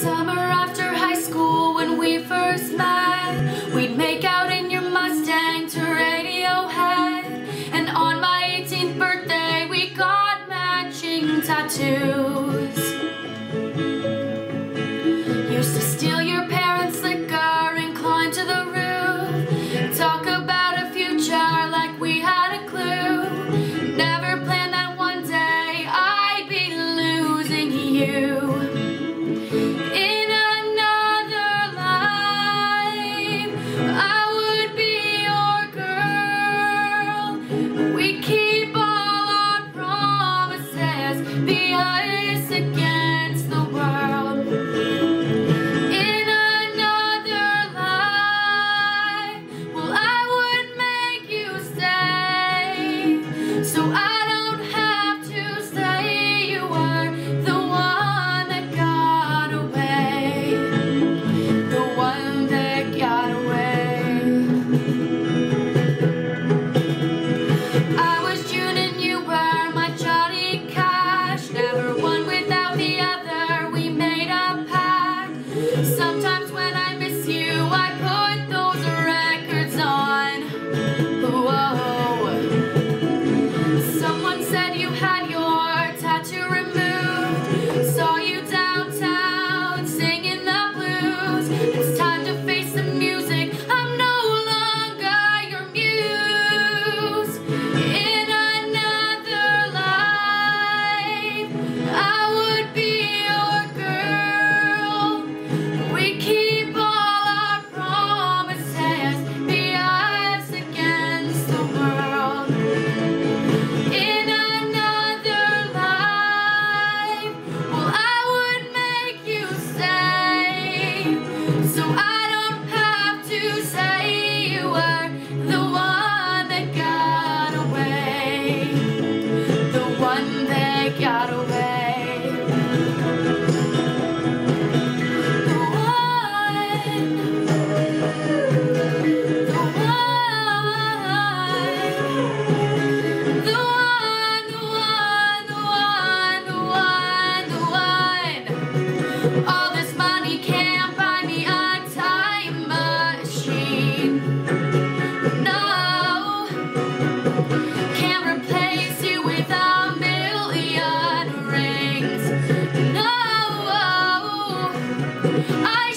Summer after high school when we first met, we'd make out in your Mustang to Radiohead. And on my 18th birthday we got matching tattoos. Used to steal your parents' liquor and climb to the roof, talk about a future like we had a clue. Never planned that one day I'd be losing you. In another life I would be your girl. We keep all our promises, be us against the world. In another life, well, I would make you stay, so I don't have to say you were the one that got away, the one that got away. I was June and you were my Johnny Cash, never one without the other, we made a pact. Sometimes when I miss you I put those records on. Whoa. Someone said you had your tattoo removed, saw you downtown singing the blues. It's time to face the music, I'm no longer your muse. In another life I would be your girl. We keep all our promises, be us against the world. In another life, well, I would make you stay, so I don't have to say you were the one that got away, the one that got away. The one, the one, the one. All this money can't buy me a time machine. No, can't replace you with a million rings. No, I